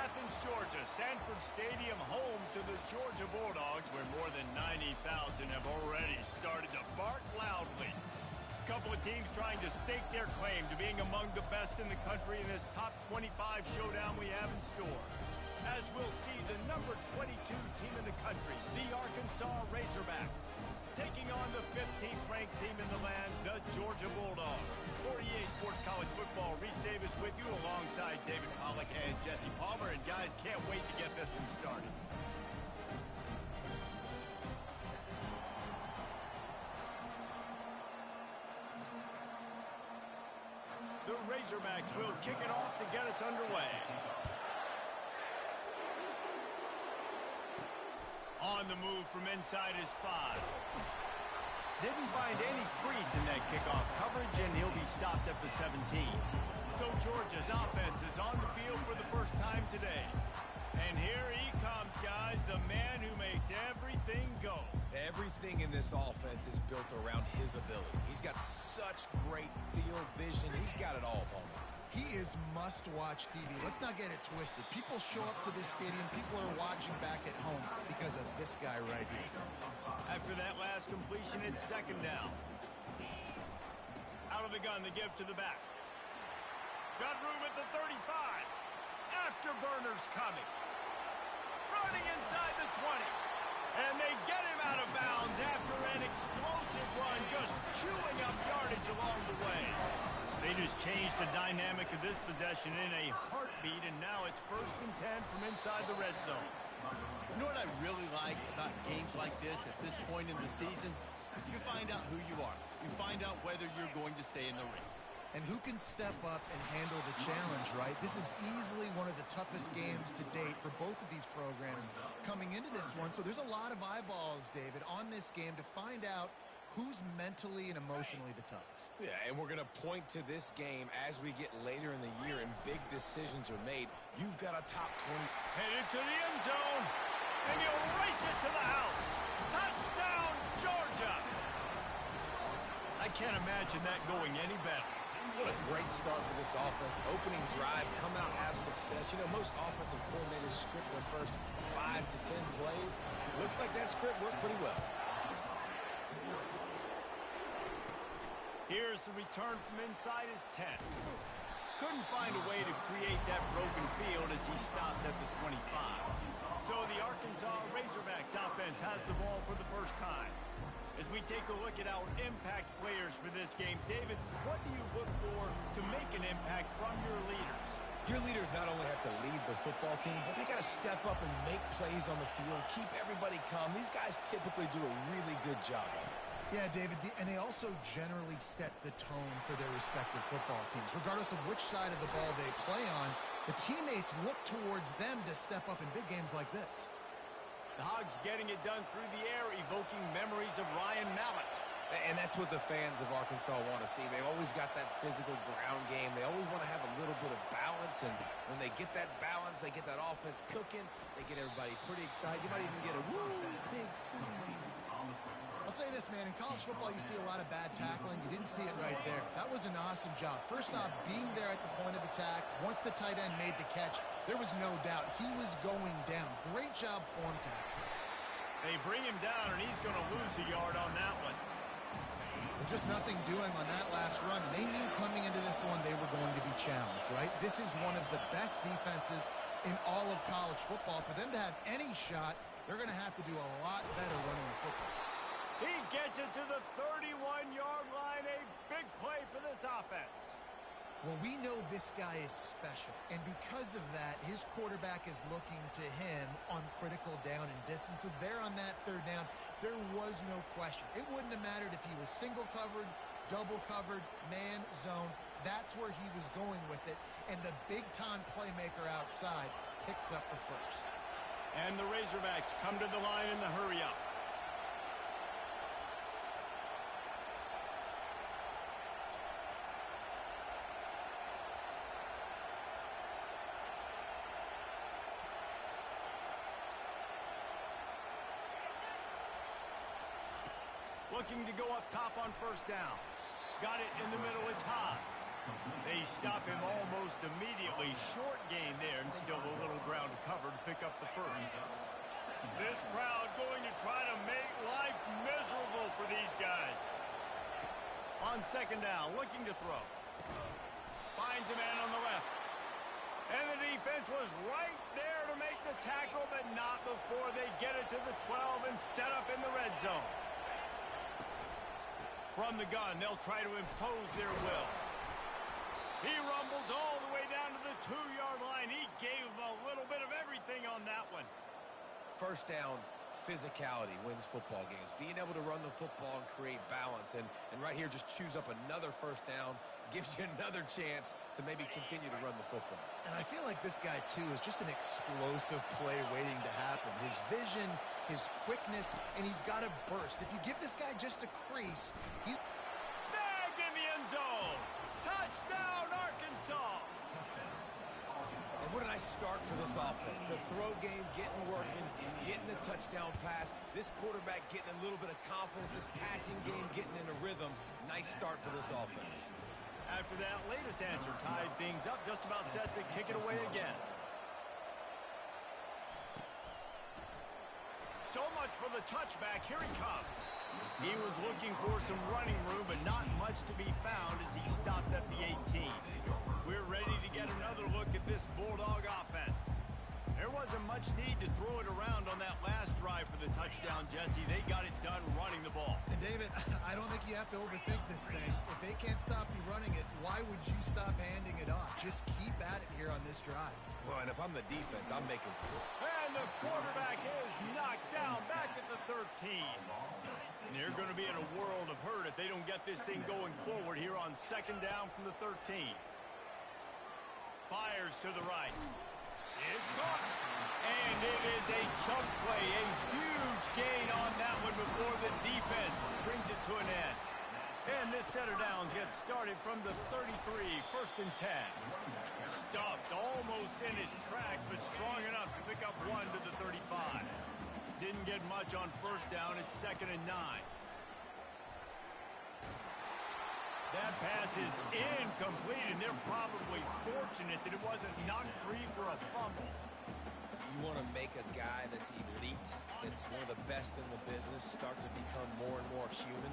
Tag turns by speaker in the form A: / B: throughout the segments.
A: Athens, Georgia, Sanford Stadium, home to the Georgia Bulldogs, where more than 90,000 have already started to bark loudly. A couple of teams trying to stake their claim to being among the best in the country in this top 25 showdown we have in store. As we'll see the number 22 team in the country, the Arkansas Razorbacks, taking on the 15th ranked team in the land, the Georgia Bulldogs. For EA Sports College Football, Reese Davis with you alongside David Pollack and Jesse Palmer. And guys, can't wait to get this one started. The Razorbacks will kick it off to get us underway. On the move from inside his 5. Didn't find any crease in that kickoff coverage, and he'll be stopped at the 17. So Georgia's offense is on the field for the first time today. And here he comes, guys, the man who makes everything go.
B: Everything in this offense is built around his ability. He's got such great field vision. He's got it all, Palmer.
C: He is must-watch TV. Let's not get it twisted. People show up to this stadium. People are watching back at home because of this guy right here.
A: After that last completion, it's second down. Out of the gun, the give to the back. Got room at the 35. Afterburner's coming. Running inside the 20. And they get him out of bounds after an explosive run, just chewing up yardage along the way. They just changed the dynamic of this possession in a heartbeat, and now it's 1st and 10 from inside the red zone.
D: You know what I really like about games like this at this point in the season? You find out who you are. You find out whether you're going to stay in the race.
C: And who can step up and handle the challenge, right? This is easily one of the toughest games to date for both of these programs coming into this one. So there's a lot of eyeballs, David, on this game to find out who's mentally and emotionally the toughest.
B: Yeah, and we're going to point to this game as we get later in the year and big decisions are made. You've got a top 20.
A: Headed to the end zone, and he'll race it to the house. Touchdown, Georgia! I can't imagine that going any better.
B: What a great start for this offense. Opening drive, come out, have success. You know, most offensive coordinators script their first 5 to 10 plays. Looks like that script worked pretty well.
A: Here's the return from inside his 10. Couldn't find a way to create that broken field as he stopped at the 25. So the Arkansas Razorbacks offense has the ball for the first time. As we take a look at our impact players for this game, David, what do you look for to make an impact from your leaders?
B: Your leaders not only have to lead the football team, but they got to step up and make plays on the field, keep everybody calm. These guys typically do a really good job of it.
C: Yeah, David, and they also generally set the tone for their respective football teams. Regardless of which side of the ball they play on, the teammates look towards them to step up in big games like this.
A: The Hogs getting it done through the air, evoking memories of Ryan Mallett.
B: And that's what the fans of Arkansas want to see. They've always got that physical ground game. They always want to have a little bit of balance, and when they get that balance, they get that offense cooking, they get everybody pretty excited. You might even get a woo, pig soup.
C: I'll say this, man, in college football you see a lot of bad tackling. You didn't see it right there. That was an awesome job. First off, being there at the point of attack. Once the tight end made the catch, there was no doubt he was going down. Great job form tackling.
A: They bring him down, and he's going to lose a yard on that one.
C: Just nothing doing on that last run. They knew coming into this one they were going to be challenged, right? This is one of the best defenses in all of college football. For them to have any shot, they're going to have to do a lot better running the football.
A: He gets it to the 31-yard line. A big play for this offense.
C: Well, we know this guy is special, and because of that, his quarterback is looking to him on critical down and distances. There on that 3rd down, there was no question. It wouldn't have mattered if he was single covered, double covered, man, zone. That's where he was going with it, and the big-time playmaker outside picks up the first.
A: And the Razorbacks come to the line in the hurry-up. Looking to go up top on 1st down. Got it in the middle, it's Haas. They stop him almost immediately. Short gain there and still a little ground to cover to pick up the first. This crowd going to try to make life miserable for these guys. On second down, looking to throw. Finds a man on the left. And the defense was right there to make the tackle, but not before they get it to the 12 and set up in the red zone. From the gun, they'll try to impose their will. He rumbles all the way down to the 2-yard line. He gave him a little bit of everything on that one.
B: First down, physicality wins football games. Being able to run the football and create balance. And right here, just choose up another first down. Gives you another chance to maybe continue to run the football.
C: And I feel like this guy, too, is just an explosive play waiting to happen. His vision, his quickness, and he's got a burst. If you give this guy just a crease, he's...
A: Snagged in the end zone. Touchdown, Arkansas.
B: And what a nice start for this offense. The throw game getting working, getting the touchdown pass. This quarterback getting a little bit of confidence. This passing game getting in a rhythm. Nice start for this offense.
A: After that latest answer tied things up, just about set to kick it away again. So much for the touchback. Here he comes. He was looking for some running room, but not much to be found as he stopped at the 18. We're ready to get another look at this Bulldog offense. There wasn't much need to throw it around on that last drive for the touchdown, Jesse. They got it done running the ball.
C: And David, I don't think you have to overthink this thing. If they can't stop you running it, why would you stop handing it off? Just keep at it here on this drive.
B: Well, and if I'm the defense, I'm making some...
A: And the quarterback is knocked down back at the 13. They're going to be in a world of hurt if they don't get this thing going forward here on second down from the 13. Fires to the right. It's caught. And it is a chunk play, a huge gain on that one before the defense brings it to an end. And this set of downs gets started from the 33, first and 10. Stuffed almost in his tracks, but strong enough to pick up one to the 35. Didn't get much on first down. It's second and 9. That pass is incomplete, and they're probably fortunate that it wasn't knocked free for a fumble.
B: You want to make a guy that's elite, that's one of the best in the business, start to become more and more human.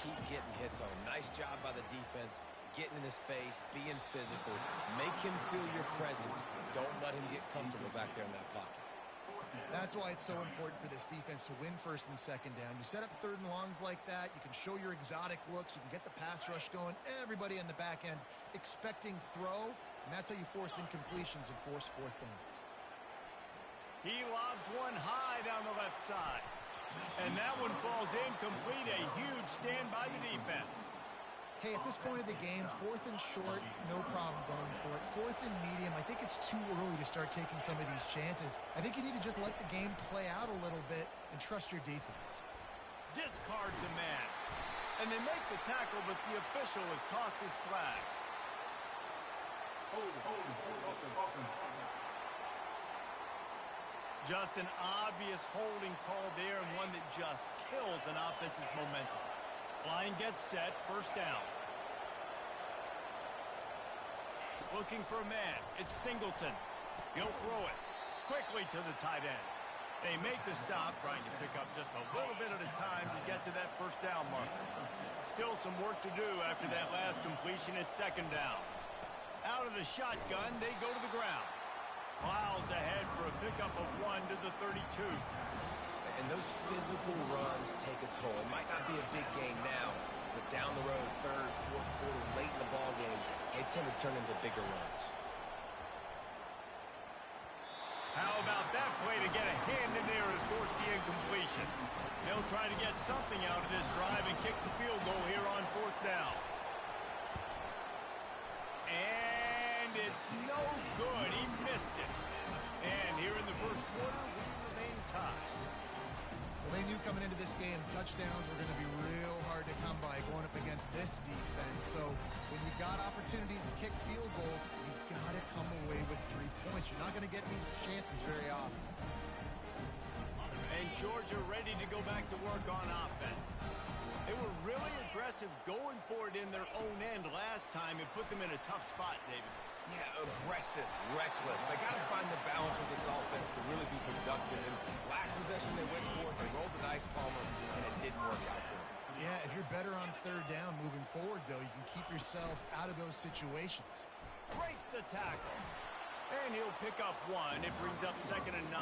B: Keep getting hits on him. Nice job by the defense, getting in his face, being physical. Make him feel your presence. Don't let him get comfortable back there in that pocket.
C: That's why it's so important for this defense to win first and second down. You set up third and longs like that. You can show your exotic looks. You can get the pass rush going. Everybody on the back end expecting throw, and that's how you force incompletions and force fourth downs.
A: He lobs one high down the left side. And that one falls incomplete. A huge stand by the defense.
C: Hey, at this point of the game, fourth and short, no problem going for it. Fourth and medium, I think it's too early to start taking some of these chances. I think you need to just let the game play out a little bit and trust your defense.
A: Discards a man. And they make the tackle, but the official has tossed his flag. Just an obvious holding call there, and one that just kills an offense's momentum. Line gets set, first down. Looking for a man. It's Singleton. He'll throw it quickly to the tight end. They make the stop, trying to pick up just a little bit at a time to get to that first down marker. Still some work to do after that last completion. It's second down. Out of the shotgun, they go to the ground. Miles ahead for a pickup of one to the 32.
B: And those physical runs take a toll. It might not be a big game now, but down the road, third, fourth quarter, late in the ball games, they tend to turn into bigger runs.
A: How about that play to get a hand in there and force the incompletion? They'll try to get something out of this drive and kick the field goal here on fourth down. And it's no good. He missed it. And here in the first quarter, we remain tied.
C: Well, they knew coming into this game touchdowns were going to be real hard to come by going up against this defense. So when you got opportunities to kick field goals, you've got to come away with 3 points. You're not going to get these chances very often. And
A: Georgia ready to go back to work on offense. They were really aggressive going for it in their own end last time and put them in a tough spot, David.
B: Yeah, aggressive, reckless. They got to find the balance with this offense to really be productive. And last possession they went for it, they rolled the dice, Palmer, and it didn't work out for them.
C: Yeah, if you're better on third down moving forward, though, you can keep yourself out of those situations.
A: Breaks the tackle. And he'll pick up one. It brings up 2nd and 9.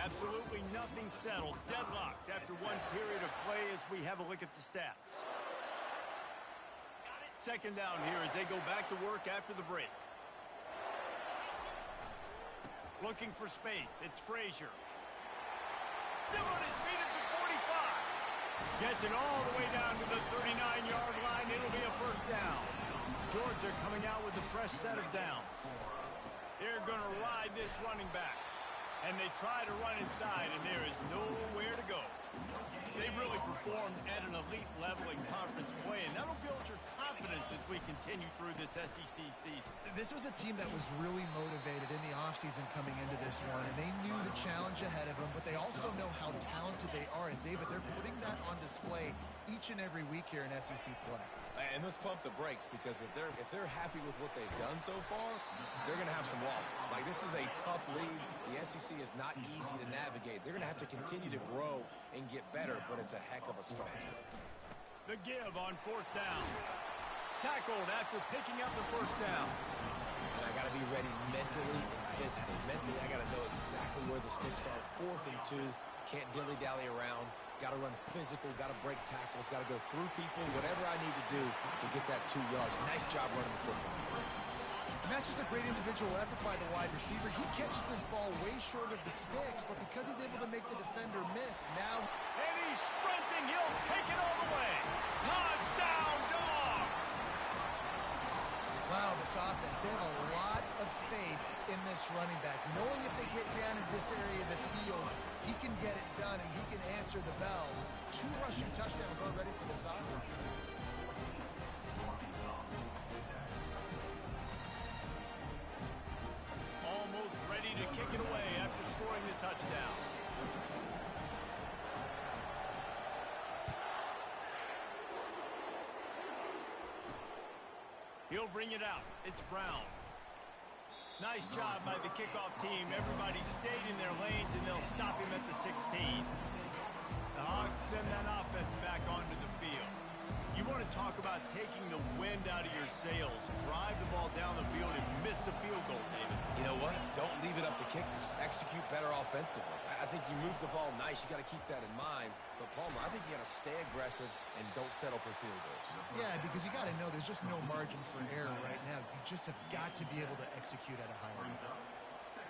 A: Absolutely nothing settled. Deadlocked after one period of play as we have a look at the stats. 2nd down here as they go back to work after the break. Looking for space. It's Frazier. Still on his feet at the 45. Gets it all the way down to the 39-yard line. It'll be a 1st down. Georgia coming out with a fresh set of downs. They're going to ride this running back. And they try to run inside, and there is nowhere to go. They've really performed at an elite level in conference play, and that'll build your confidence as we continue through this SEC season.
C: This was a team that was really motivated in the offseason coming into this one, and they knew the challenge ahead of them, but they also know how talented they are. And, David, they're putting that on display each and every week here in SEC play.
B: And let's pump the brakes, because if they're happy with what they've done so far, they're going to have some losses. Like, this is a tough league. The SEC is not easy to navigate. They're going to have to continue to grow and get better, but it's a heck of a start.
A: The give on 4th down. Tackled after picking up the 1st down.
B: And I got to be ready mentally and physically. Mentally, I got to know exactly where the sticks are. 4th and 2. Can't dilly-dally around. Got to run physical. Got to break tackles. Got to go through people. Whatever I need to do to get that 2 yards. Nice job running the football.
C: And that's just a great individual effort by the wide receiver. He catches this ball way short of the sticks, but because he's able to make the defender miss, now...
A: And he's sprinting. He'll take it all the way. Touchdown, Dogs!
C: Wow, this offense, they have a lot of faith in this running back. Knowing if they get down in this area of the field, he can get it done and he can answer the bell. 2 rushing touchdowns already for this offense.
A: Almost ready to kick it away after scoring the touchdown. He'll bring it out. It's Brown. Nice job by the kickoff team. Everybody stayed in their lanes, and they'll stop him at the 16. The Hogs send that offense back onto the field. You want to talk about taking the wind out of your sails. Drive the ball down the field and miss the field goal, David.
B: You know what? Don't leave it up to kickers. Execute better offensively. I think you move the ball nice. You got to keep that in mind. But, Palmer, I think you got to stay aggressive and don't settle for field goals.
C: Yeah, because you got to know there's just no margin for error right now. You just have got to be able to execute at a higher level.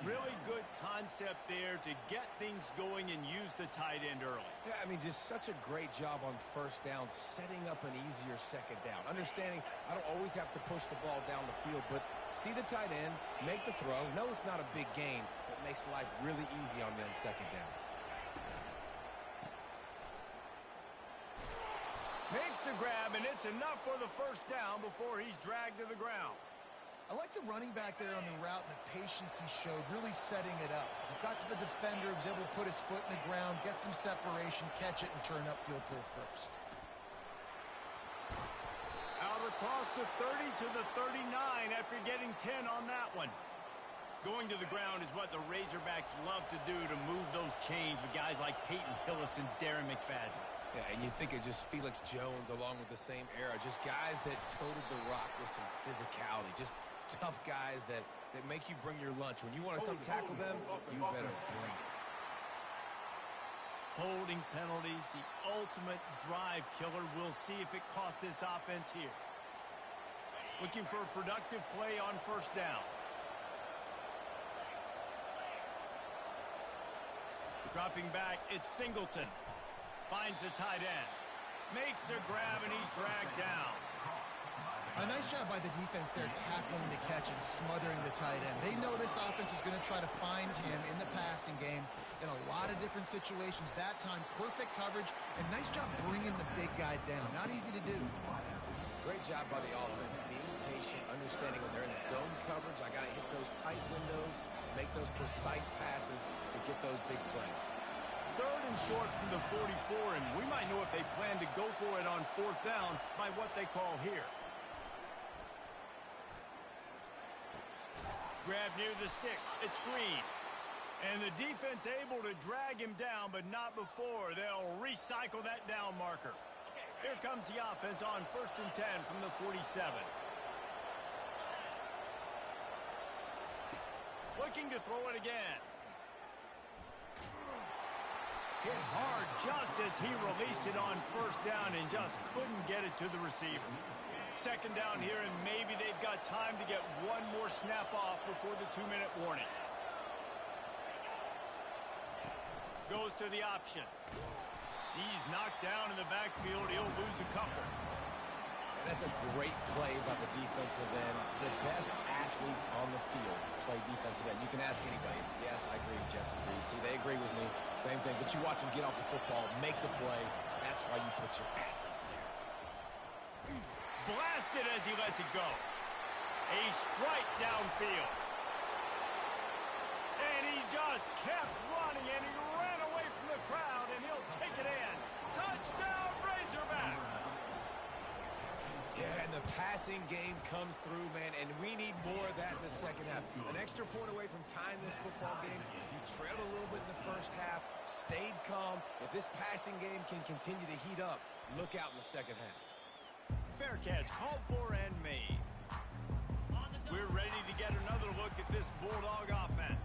A: Really good concept there to get things going and use the tight end early.
B: Yeah, I mean, just such a great job on 1st down, setting up an easier 2nd down. Understanding I don't always have to push the ball down the field, but see the tight end, make the throw. No, it's not a big gain, but makes life really easy on me on 2nd down.
A: Makes the grab, and it's enough for the 1st down before he's dragged to the ground.
C: I like the running back there on the route and the patience he showed, really setting it up. He got to the defender, was able to put his foot in the ground, get some separation, catch it, and turn upfield for the 1st.
A: Out across the 30 to the 39 after getting 10 on that one. Going to the ground is what the Razorbacks love to do to move those chains with guys like Peyton Hillis and Darren McFadden.
B: Yeah, and you think of just Felix Jones along with the same era, just guys that toted the rock with some physicality, just tough guys that make you bring your lunch. When you want to come tackle them, you better bring it.
A: Holding penalties, the ultimate drive killer. We'll see if it costs this offense here. Looking for a productive play on 1st down. Dropping back, it's Singleton. Finds the tight end. Makes the grab, and he's dragged down.
C: A nice job by the defense there, tackling the catch and smothering the tight end. They know this offense is going to try to find him in the passing game in a lot lot of different situations. That time, perfect coverage, and nice job bringing the big guy down. Not easy to do.
B: Great job by the offense, being patient, understanding when they're in zone coverage, I got to hit those tight windows, make those precise passes to get those big plays.
A: Third and short from the 44, and we might know if they plan to go for it on fourth down by what they call here. Grab near the sticks. It's Green. And the defense able to drag him down, but not before. They'll recycle that down marker. Here comes the offense on 1st and 10 from the 47. Looking to throw it again. Hit hard just as he released it on 1st down and just couldn't get it to the receiver. 2nd down here, and maybe they've got time to get one more snap off before the 2-minute warning. Goes to the option. He's knocked down in the backfield. He'll lose a couple.
B: And that's a great play by the defensive end. The best athletes on the field play defensive end. You can ask anybody. Yes, I agree. Jesse agrees. See, they agree with me. Same thing. But you watch them get off the football, make the play. That's why you put your athletes there.
A: Blasted as he lets it go. A strike downfield. And he just kept running, and he ran away from the crowd, and he'll take it in. Touchdown, Razorbacks!
B: Yeah, and the passing game comes through, man, and we need more of that in the second half. An extra point away from tying this football game. You trailed a little bit in the first half, stayed calm. If this passing game can continue to heat up, look out in the second half.
A: Fair catch, called for and made. We're ready to get another look at this Bulldog offense.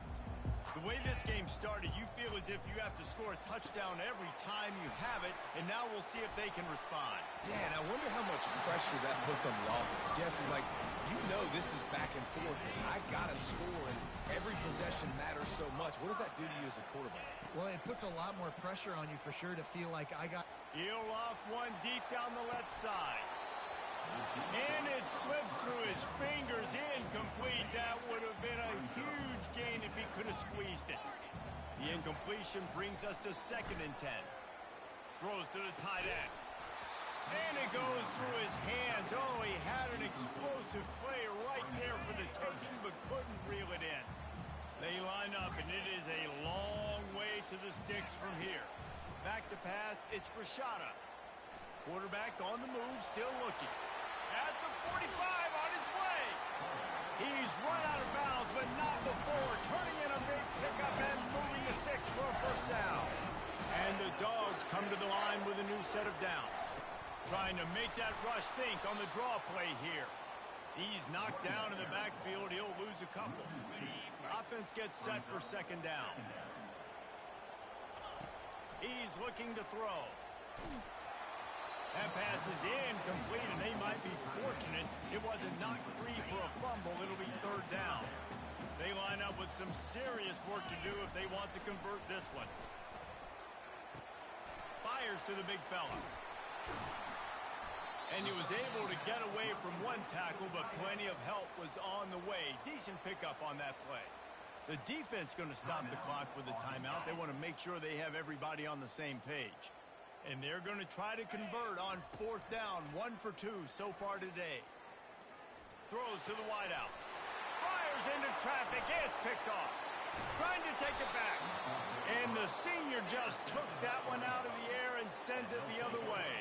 A: The way this game started, you feel as if you have to score a touchdown every time you have it, and now we'll see if they can respond.
B: Yeah, and I wonder how much pressure that puts on the offense. Jesse, like, you know this is back and forth. I got to score, and every possession matters so much. What does that do to you as a quarterback?
C: Well, it puts a lot more pressure on you for sure to feel like I got...
A: He'll off one deep down the left side. And it slips through his fingers, incomplete. That would have been a huge gain if he could have squeezed it. The incompletion brings us to 2nd and 10. Throws to the tight end. And it goes through his hands. Oh, he had an explosive play right there for the taking, but couldn't reel it in. They line up, and it is a long way to the sticks from here. Back to pass, it's Rashada. Quarterback on the move, still looking. At the 45, on his way. He's run out of bounds, but not before. Turning in a big pickup and moving the sticks for a 1st down. And the Dogs come to the line with a new set of downs. Trying to make that rush think on the draw play here. He's knocked down in the backfield. He'll lose a couple. Offense gets set for 2nd down. He's looking to throw. That pass is incomplete, and they might be fortunate it wasn't knocked free for a fumble. It'll be 3rd down. They line up with some serious work to do if they want to convert this one. Fires to the big fella. And he was able to get away from one tackle, but plenty of help was on the way. Decent pickup on that play. The defense going to stop the clock with a timeout. They want to make sure they have everybody on the same page. And they're going to try to convert on 4th down. 1 for 2 so far today. Throws to the wideout. Fires into traffic. It's picked off. Trying to take it back. And the senior just took that one out of the air and sends it the other way.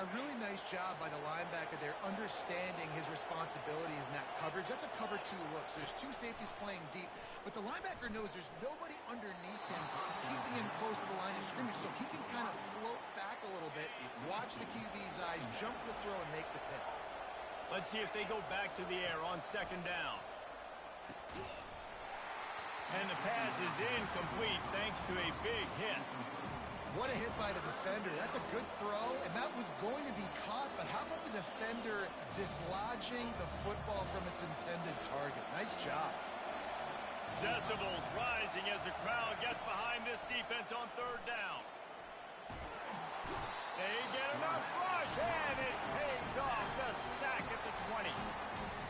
C: A really nice job by the linebacker there, understanding his responsibilities in that coverage. That's a cover 2 look, so there's 2 safeties playing deep. But the linebacker knows there's nobody underneath him, keeping him close to the line of scrimmage, so he can kind of float back a little bit, watch the QB's eyes, jump the throw, and make the pick.
A: Let's see if they go back to the air on 2nd down. And the pass is incomplete thanks to a big hit.
C: What a hit by the defender. That's a good throw, and that was going to be caught, but how about the defender dislodging the football from its intended target? Nice job.
A: Decibels rising as the crowd gets behind this defense on 3rd down. They get enough rush, And it pays off. The sack at the 20.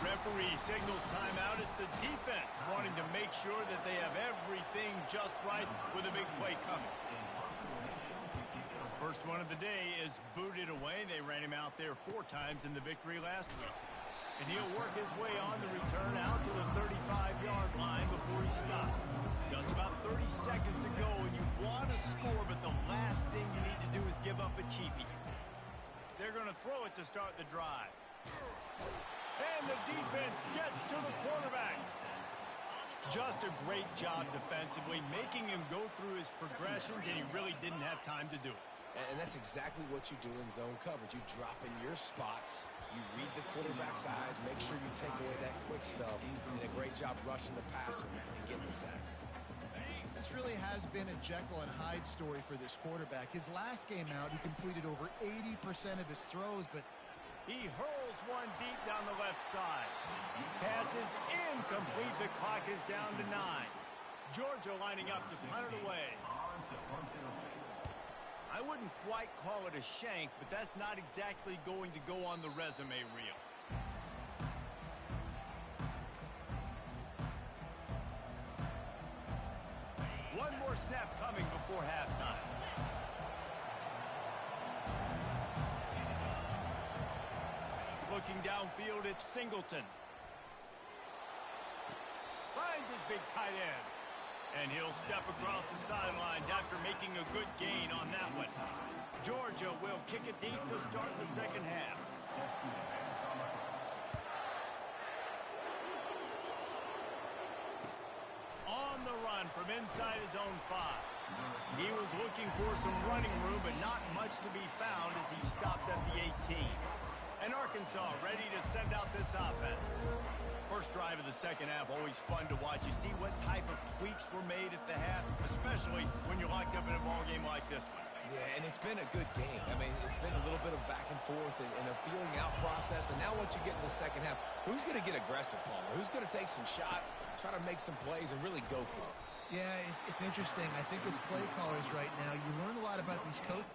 A: Referee signals timeout. It's the defense wanting to make sure that they have everything just right with a big play coming. First one of the day is booted away. They ran him out there 4 times in the victory last week. And he'll work his way on the return out to the 35-yard line before he stops. Just about 30 seconds to go, and you want to score, but the last thing you need to do is give up a cheapie. They're going to throw it to start the drive. And the defense gets to the quarterback. Just a great job defensively, making him go through his progressions, and he really didn't have time to do it.
B: And that's exactly what you do in zone coverage. You drop in your spots, you read the quarterback's eyes, make sure you take away that quick stuff, and a great job rushing the passer and getting the sack.
C: This really has been a Jekyll and Hyde story for this quarterback. His last game out, he completed over 80% of his throws, but
A: he hurls one deep down the left side. Passes incomplete. The clock is down to 9. Georgia lining up to punt it away. I wouldn't quite call it a shank, but that's not exactly going to go on the resume reel. One more snap coming before halftime. Looking downfield, it's Singleton. Finds his big tight end. And he'll step across the sidelines after making a good gain on that one. Georgia will kick it deep to start the second half. On the run from inside his own 5. He was looking for some running room, but not much to be found as he stopped at the 18. And Arkansas ready to send out this offense. First drive of the second half, always fun to watch. You see what type of tweaks were made at the half, especially when you're locked up in a ball game like this one.
B: Yeah, and it's been a good game. I mean, it's been a little bit of back and forth and a feeling out process. And now once you get in the second half, who's going to get aggressive, Palmer? Who's going to take some shots, try to make some plays, and really go for it?
C: yeah, it's interesting. I think as play callers right now, you learn a lot about these coaches.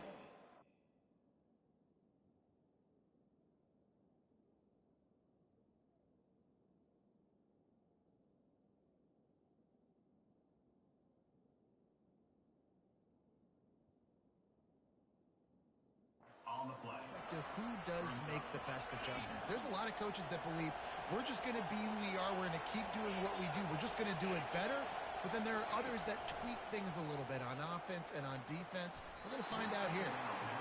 C: Who does make the best adjustments? There's a lot of coaches that believe we're just going to be who we are. We're going to keep doing what we do. We're just going to do it better. But then there are others that tweak things a little bit on offense and on defense. We're going to find out here.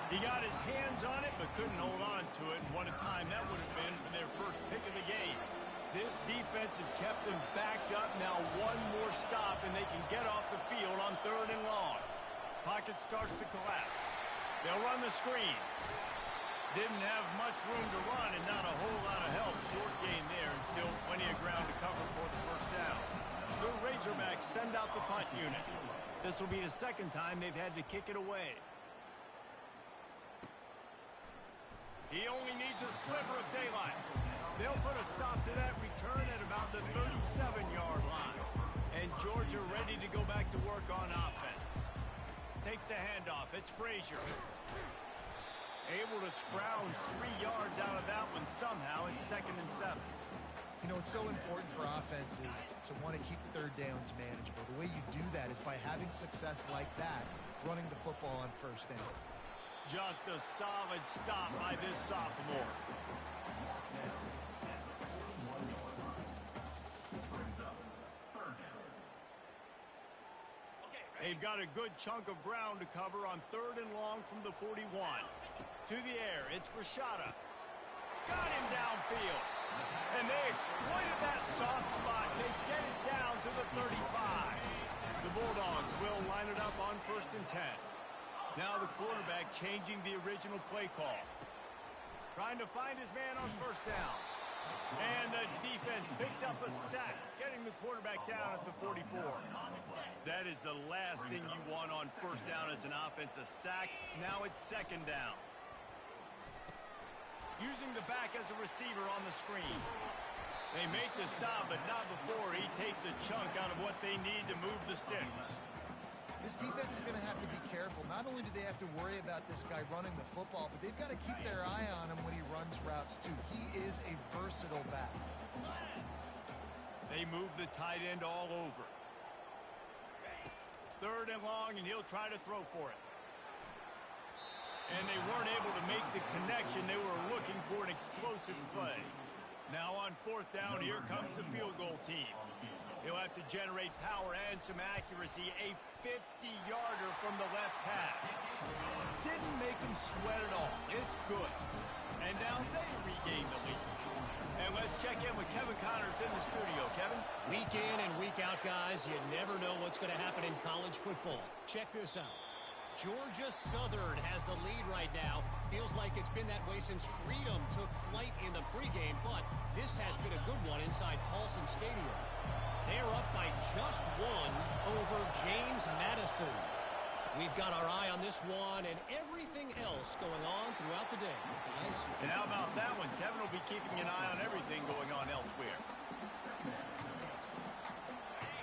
A: He got his hands on it, but couldn't hold on to it. And what a time that would have been for their first pick of the game. This defense has kept them backed up. Now one more stop, and they can get off the field on 3rd and long. Pocket starts to collapse. They'll run the screen. Didn't have much room to run and not a whole lot of help. Short gain there and still plenty of ground to cover for the first down. The Razorbacks send out the punt unit. This will be the second time they've had to kick it away. He only needs a sliver of daylight. They'll put a stop to that return at about the 37-yard line. And Georgia ready to go back to work on offense. Takes the handoff. It's Frazier. Able to scrounge 3 yards out of that one somehow. It's 2nd and 7.
C: You know, it's so important for offenses to want to keep 3rd downs manageable. The way you do that is by having success like that, running the football on 1st down.
A: Just a solid stop by this sophomore. They've got a good chunk of ground to cover on 3rd and long from the 41. To the air, it's Rashada. Got him downfield. And they exploited that soft spot. They get it down to the 35. The Bulldogs will line it up on 1st and 10. Now the quarterback changing the original play call. Trying to find his man on 1st down. And the defense picks up a sack, getting the quarterback down at the 44. That is the last thing you want on 1st down as an offense, a sack. Now it's 2nd down. Using the back as a receiver on the screen. They make the stop, but not before he takes a chunk out of what they need to move the sticks.
C: This defense is going to have to be careful. Not only do they have to worry about this guy running the football, but they've got to keep their eye on him when he runs routes too. He is a versatile back.
A: They move the tight end all over. 3rd and long, and he'll try to throw for it. And they weren't able to make the connection. They were looking for an explosive play. Now on 4th down, here comes the field goal team. He'll have to generate power and some accuracy. A 50-yarder from the left hash. Didn't make him sweat at all. It's good. And now they regain the lead. And let's check in with Kevin Connors in the studio. Kevin?
E: Week in and week out, guys, you never know what's going to happen in college football. Check this out. Georgia Southern has the lead right now. Feels like it's been that way since Freedom took flight in the pregame, but this has been a good one inside Paulson Stadium. They're up by just 1 over James Madison. We've got our eye on this one and everything else going on throughout the day, guys.
A: And how about that one? Kevin will be keeping an eye on everything going on elsewhere.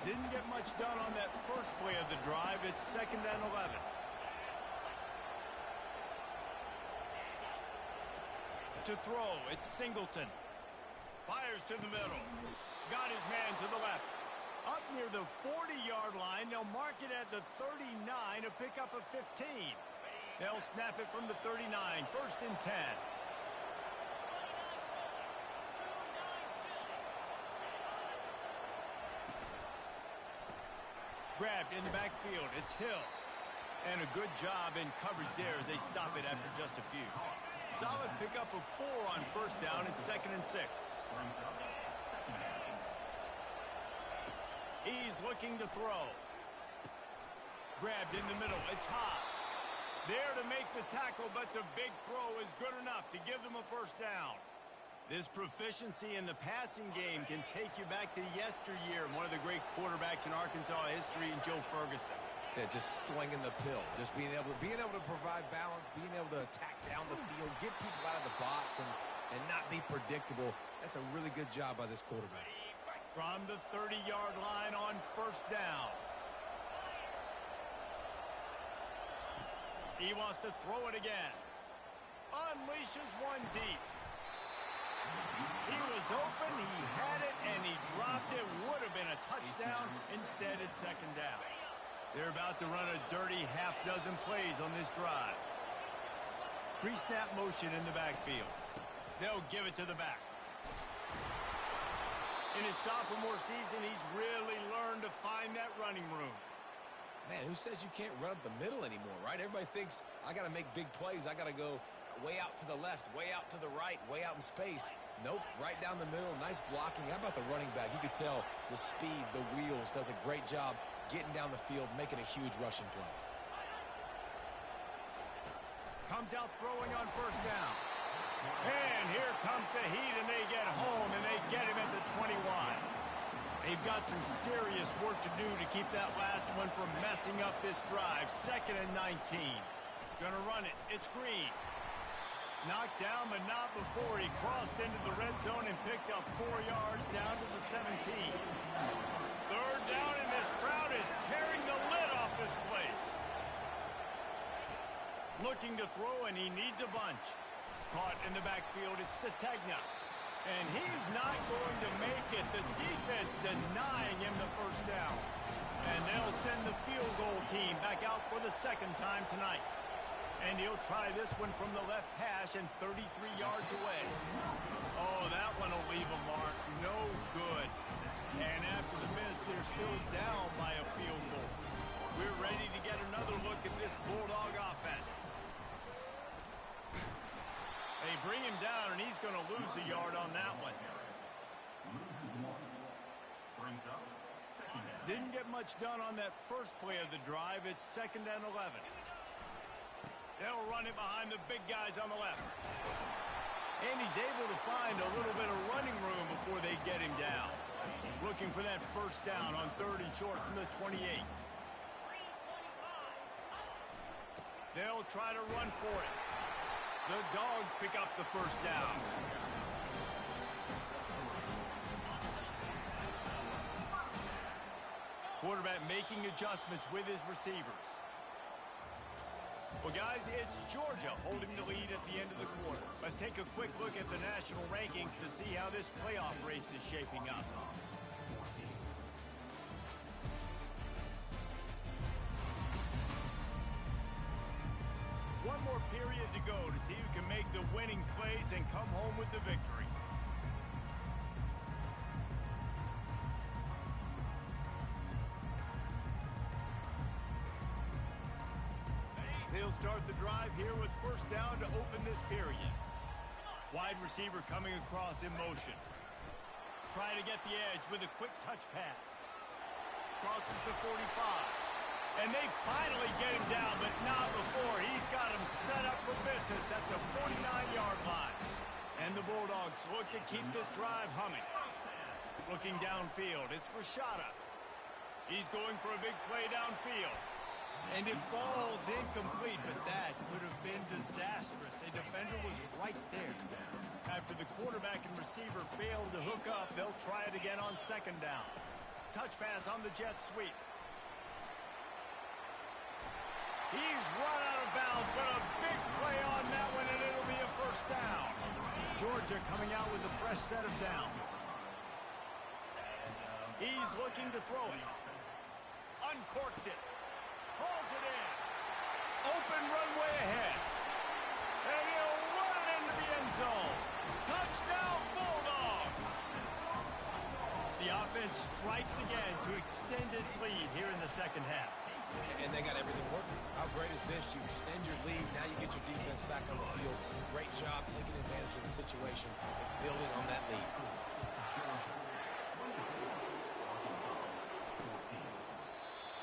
A: Didn't get much done on that first play of the drive. It's 2nd and 11. To throw, it's Singleton. Fires to the middle. Got his man to the left. Up near the 40-yard line. They'll mark it at the 39 to pick up a 15. They'll snap it from the 39. 1st and 10. Grabbed in the backfield. It's Hill. And a good job in coverage there as they stop it after just a few. Solid pickup of 4 on 1st down. It's 2nd and 6. He's looking to throw. Grabbed in the middle. It's Haas. There to make the tackle, but the big throw is good enough to give them a 1st down. This proficiency in the passing game can take you back to yesteryear. One of the great quarterbacks in Arkansas history, Joe Ferguson.
B: Yeah, just slinging the pill, just being able to provide balance, being able to attack down the field, get people out of the box, and not be predictable. That's a really good job by this quarterback.
A: From the 30-yard line on 1st down. He wants to throw it again. Unleashes one deep. He was open, he had it, and he dropped it. Would have been a touchdown. Instead, it's 2nd down. They're about to run a dirty half-dozen plays on this drive. Pre-snap motion in the backfield. They'll give it to the back. In his sophomore season, he's really learned to find that running room.
B: Man, who says you can't run up the middle anymore, right? Everybody thinks I got to make big plays. I got to go way out to the left, way out to the right, way out in space. Nope, right down the middle. Nice blocking. How about the running back? You could tell the speed, the wheels, does a great job getting down the field, making a huge rushing play.
A: Comes out throwing on 1st down. And here comes the heat, and they get home, and they get him at the 21. They've got some serious work to do to keep that last one from messing up this drive. 2nd and 19. Gonna run it. It's Green. Knocked down, but not before he crossed into the red zone and picked up 4 yards down to the 17. 3rd down, and this crowd is tearing the lid off this place. Looking to throw, and he needs a bunch. Caught in the backfield, it's Sategna. And he's not going to make it. The defense denying him the 1st down. And they'll send the field goal team back out for the 2nd time tonight. And he'll try this one from the left hash and 33 yards away. Oh, that one will leave a mark. No good. And after the miss, they're still down by a field goal. We're ready to get another look at this Bulldog offense. They bring him down, and he's going to lose a yard on that one. Didn't get much done on that first play of the drive. It's 2nd and 11. They'll run it behind the big guys on the left. And he's able to find a little bit of running room before they get him down. Looking for that 1st down on 3rd and short from the 28. They'll try to run for it. The Dogs pick up the 1st down. quarterback making adjustments with his receivers. Well, guys, it's Georgia holding the lead at the end of the quarter. Let's take a quick look at the national rankings to see how this playoff race is shaping up. One more period to go to see who can make the winning plays and come home with the victory. He'll start the drive here with first down to open this period. Wide receiver coming across in motion. Trying to get the edge with a quick touch pass. Crosses the 45. And they finally get him down, but not before. He's got him set up for business at the 49-yard line. And the Bulldogs look to keep this drive humming. Looking downfield, it's Rashada. He's going for a big play downfield. And it falls incomplete, but that could have been disastrous. A defender was right there. After the quarterback and receiver failed to hook up, they'll try it again on second down. Touch pass on the jet sweep. He's run out of bounds, but a big play on that one, and it'll be a first down. Georgia coming out with a fresh set of downs. He's looking to throw it. Uncorks it. Pulls it in. Open runway ahead. And he'll run it into the end zone. Touchdown, Bulldogs! The offense strikes again to extend its lead here in the second half.
B: And they got everything working. How great is this? You extend your lead. Now you get your defense back on the field. Great job taking advantage of the situation and building on that lead.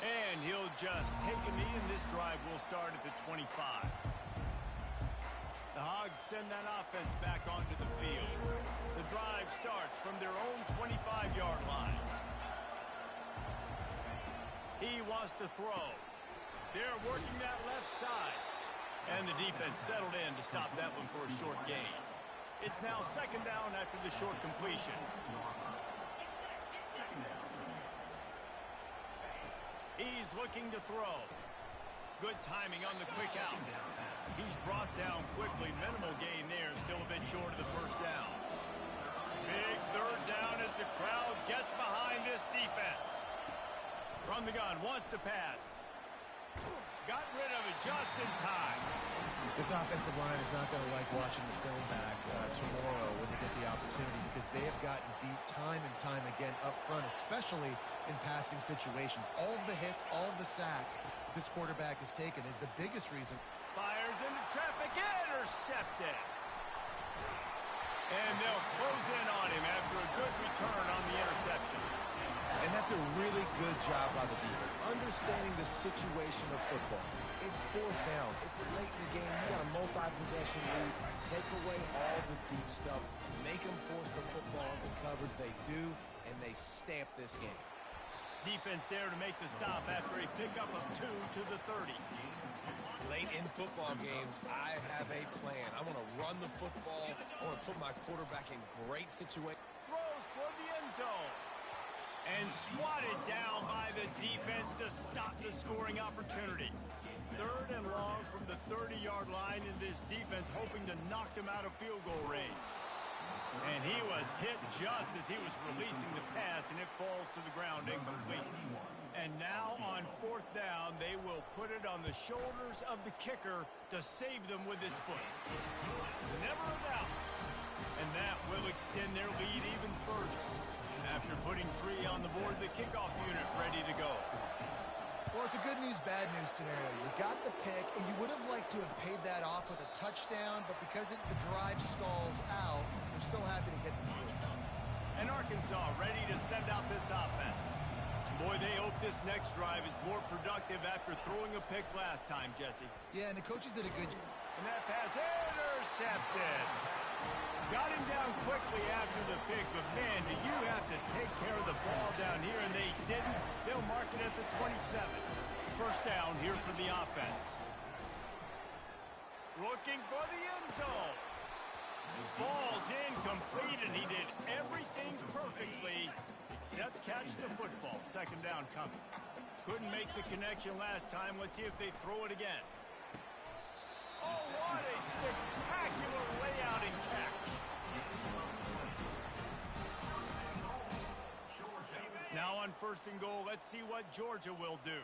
A: And he'll just take a knee, and this drive will start at the 25. The Hogs send that offense back onto the field. The drive starts from their own 25-yard line. He wants to throw. They're working that left side. And the defense settled in to stop that one for a short gain. It's now second down after the short completion. He's looking to throw. Good timing on the quick out. He's brought down quickly. Minimal gain there. Still a bit short of the first down. Big third down as the crowd gets behind this defense. From the gun, wants to pass. Got rid of it just in time.
C: This offensive line is not going to like watching the film back tomorrow when they get the opportunity, because they have gotten beat time and time again up front, especially in passing situations. All of the hits, all of the sacks this quarterback has taken is the biggest reason.
A: Fires into traffic, intercepted. And they'll close in on him after a good return on the interception.
B: And that's a really good job by the defense, understanding the situation of football. It's fourth down. It's late in the game. You got a multi-possession lead. Take away all the deep stuff. Make them force the football into coverage. They do, and they stamp this game.
A: Defense there to make the stop after a pickup of 2 to the 30.
B: Late in football games, I have a plan. I want to run the football. I want to put my quarterback in great situations.
A: Throws toward the end zone. And swatted down by the defense to stop the scoring opportunity. Third and long from the 30-yard line, in this defense hoping to knock them out of field goal range. And he was hit just as he was releasing the pass, and it falls to the ground incomplete. And now on fourth down, they will put it on the shoulders of the kicker to save them with his foot. Never a doubt. And that will extend their lead even further. After putting 3 on the board, the kickoff unit ready to go.
C: Well, it's a good news, bad news scenario. You got the pick, and you would have liked to have paid that off with a touchdown, but because the drive stalls out, they're still happy to get the field goal.
A: And Arkansas ready to send out this offense. Boy, they hope this next drive is more productive after throwing a pick last time, Jesse.
C: Yeah, and the coaches did a good job.
A: And that pass intercepted. Got him down quickly after the pick, but man, do you have to take care of the ball down here, and they didn't. They'll mark it at the 27. First down here for the offense. Looking for the end zone. Falls incomplete, and he did everything perfectly except catch the football. Second down coming. Couldn't make the connection last time. Let's see if they throw it again. Oh, what a spectacular layout and catch. Now on 1st and goal, let's see what Georgia will do.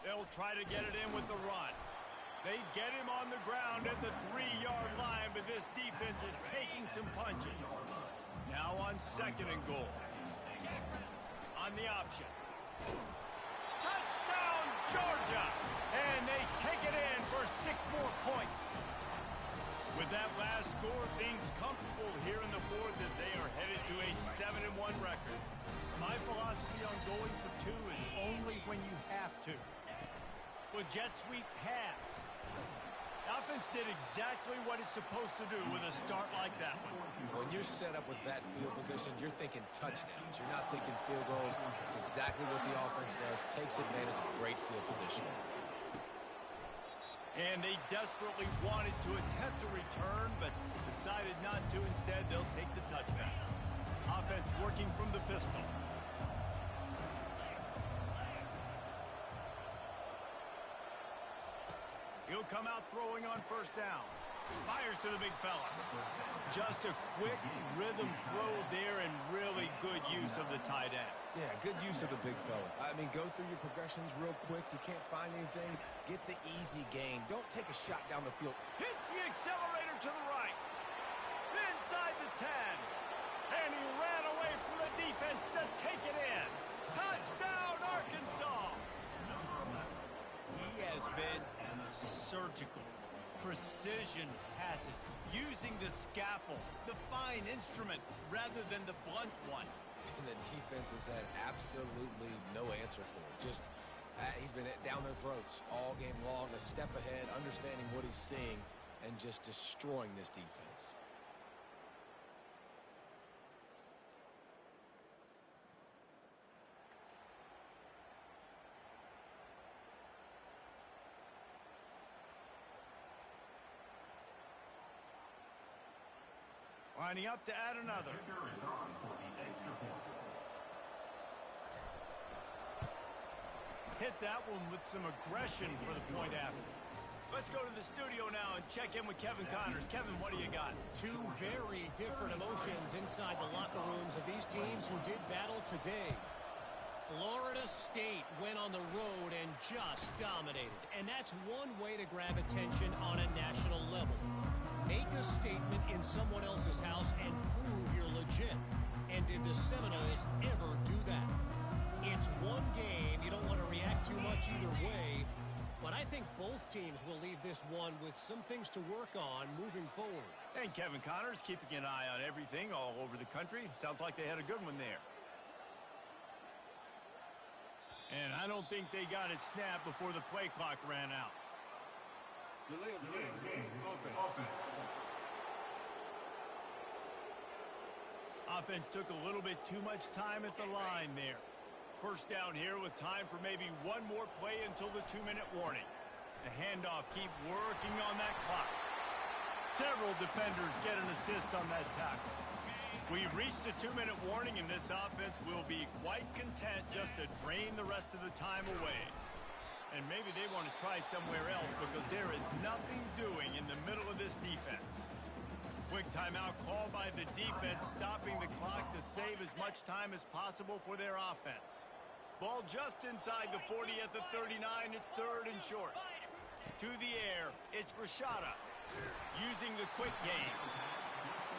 A: They'll try to get it in with the run. They get him on the ground at the 3-yard line, but this defense is taking some punches. Now on 2nd and goal. On the option. Touchdown, Georgia! And they take it in for 6 more points. With that last score, things comfortable here in the 4th as they are headed to a 7-1 record. My philosophy on going for 2 is only when you have to. Well, jet sweep pass. The offense did exactly what it's supposed to do with a start like that one.
B: When you're set up with that field position, you're thinking touchdowns. You're not thinking field goals. It's exactly what the offense does. Takes advantage of great field position.
A: And they desperately wanted to attempt a return, but decided not to. Instead, they'll take the touchback. Offense working from the pistol. He'll come out throwing on 1st down. Fires to the big fella. Just a quick rhythm throw there and really good use of the tight end.
B: Yeah, good use of the big fella. I mean, go through your progressions real quick. You can't find anything. Get the easy gain. Don't take a shot down the field.
A: Hits the accelerator to the right. Inside the 10. And he ran away from the defense to take it in. Touchdown, Arkansas. He has been surgical. Precision passes. Using the scalpel, the fine instrument, rather than the blunt one.
B: And the defense has had absolutely no answer for it. Just, he's been down their throats all game long, a step ahead, understanding what he's seeing, and just destroying this defense.
A: Lining up to add another. Hit that one with some aggression for the point after. Let's go to the studio now and check in with Kevin Connors. Kevin, what do you got?
E: 2 very different emotions inside the locker rooms of these teams who did battle today. Florida State went on the road and just dominated. And that's one way to grab attention on a national level. Make a statement in someone else's house and prove you're legit. And did the Seminoles ever do that? It's one game. You don't want to react too much either way. But I think both teams will leave this one with some things to work on moving forward.
A: And Kevin Connors keeping an eye on everything all over the country. Sounds like they had a good one there. And I don't think they got it snapped before the play clock ran out.
F: Delay of game. Offense.
A: Offense took a little bit too much time at the line there. 1st down here with time for maybe one more play until the 2-minute warning. The handoff keep working on that clock. Several defenders get an assist on that tackle. We've reached the 2-minute warning, and this offense will be quite content just to drain the rest of the time away. And maybe they want to try somewhere else because there is nothing doing in the middle of this defense. Quick timeout called by the defense, stopping the clock to save as much time as possible for their offense. Ball just inside the 40 at the 39. It's 3rd and short. To the air, it's Rashada using the quick game.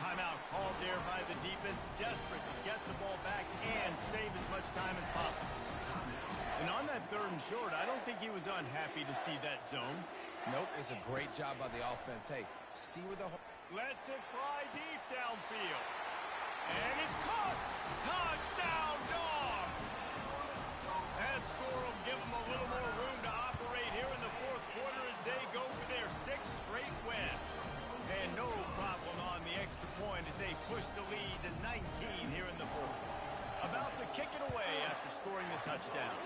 A: Timeout called there by the defense, desperate to get the ball back and save as much time as possible. And on that 3rd and short, I don't think he was unhappy to see that zone.
B: Nope, it's a great job by the offense. Hey, see where the...
A: Lets it fly deep downfield. And it's caught. Touchdown, Dogs. That score will give them a little more room to operate here in the 4th quarter as they go for their 6th straight win. And no problem on the extra point as they push the lead to 19 here in the 4th. About to kick it away after scoring the touchdown.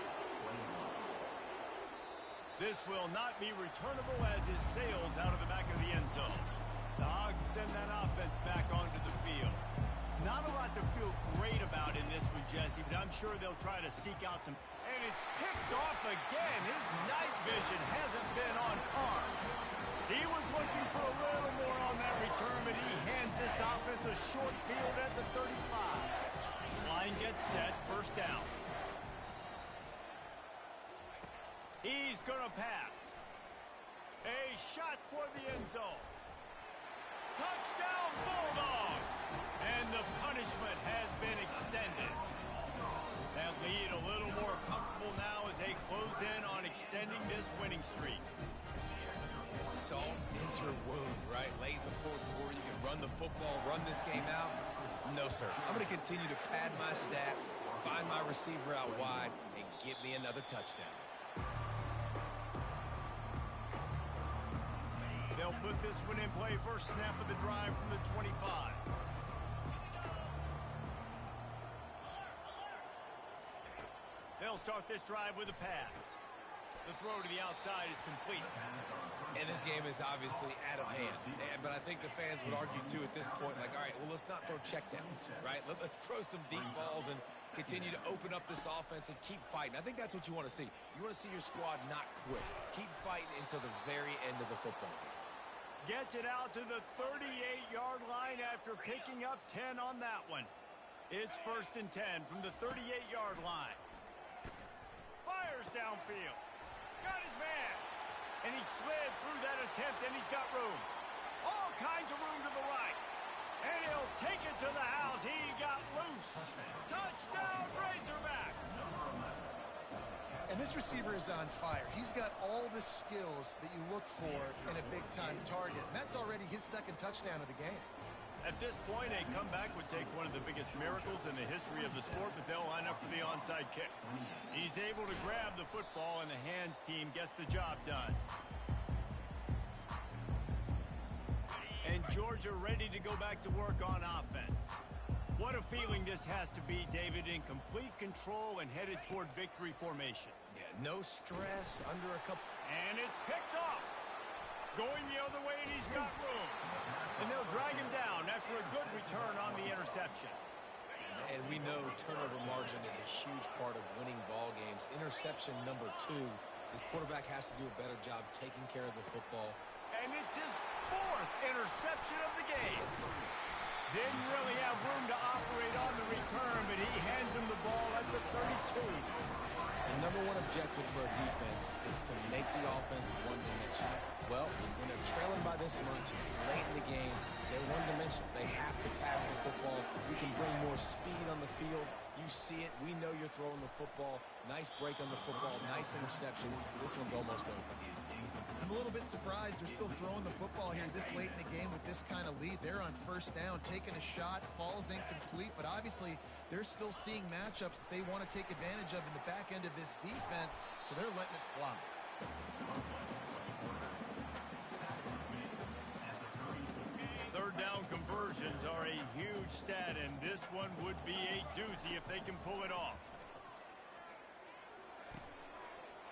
A: This will not be returnable as it sails out of the back of the end zone. The Hogs send that offense back onto the field. Not a lot to feel great about in this one, Jesse, but I'm sure they'll try to seek out some... And it's picked off again. His night vision hasn't been on par. He was looking for a little more on that return, but he hands this offense a short field at the 35. Line gets set, first down. He's going to pass. A shot for the end zone. Touchdown, Bulldogs! And the punishment has been extended. That lead a little more comfortable now as they close in on extending this winning streak.
B: Salt into wound, right? Late in the fourth quarter, you can run the football, run this game out. No, sir. I'm going to continue to pad my stats, find my receiver out wide, and get me another touchdown.
A: They'll put this one in play. First snap of the drive from the 25. They'll start this drive with a pass. The throw to the outside is complete.
B: And this game is obviously out of hand. But I think the fans would argue, too, at this point, like, all right, well, let's not throw checkdowns, right? Let's throw some deep balls and continue to open up this offense and keep fighting. I think that's what you want to see. You want to see your squad not quit. Keep fighting until the very end of the football game.
A: Gets it out to the 38-yard line after picking up 10 on that one. It's first and 10 from the 38-yard line. Fires downfield. Got his man. And he slid through that attempt, and he's got room. All kinds of room to the right. And he'll take it to the house. He got loose. Touchdown, Razorbacks.
C: And this receiver is on fire. He's got all the skills that you look for in a big-time target. And that's already his second touchdown of the game.
A: At this point, a comeback would take one of the biggest miracles in the history of the sport, but they'll line up for the onside kick. He's able to grab the football, and the hands team gets the job done. And Georgia ready to go back to work on offense. What a feeling this has to be, David, in complete control and headed toward victory formation.
B: Yeah, no stress, under a couple...
A: And it's picked off. Going the other way, and he's got room. And they'll drag him down after a good return on the interception.
B: And we know turnover margin is a huge part of winning ball games. Interception number 2. His quarterback has to do a better job taking care of the football.
A: And it's his 4th interception of the game. Didn't really have room to operate on the return, but he hands him the ball at the 32.
B: The number one objective for a defense is to make the offense one-dimensional. Well, when they're trailing by this much late in the game, they're one-dimensional. They have to pass the football. We can bring more speed on the field. You see it. We know you're throwing the football. Nice break on the football. Nice interception. This one's almost over.
C: I'm a little bit surprised they're still throwing the football here this late in the game with this kind of lead. They're on first down, taking a shot, falls incomplete, but obviously they're still seeing matchups that they want to take advantage of in the back end of this defense, so they're letting it fly.
A: Third down conversions are a huge stat, and this one would be a doozy if they can pull it off.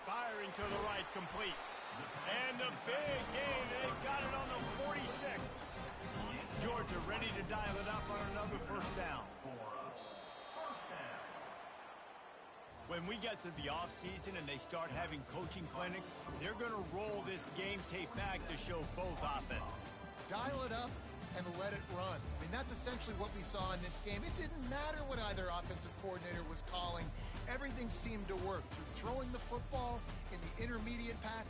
A: Firing to the right, complete. And the big gain, they've got it on the 46. Georgia ready to dial it up on another first down. When we get to the offseason and they start having coaching clinics, they're going to roll this game tape back to show both offenses.
C: Dial it up and let it run. I mean, that's essentially what we saw in this game. It didn't matter what either offensive coordinator was calling. Everything seemed to work through throwing the football in the intermediate pack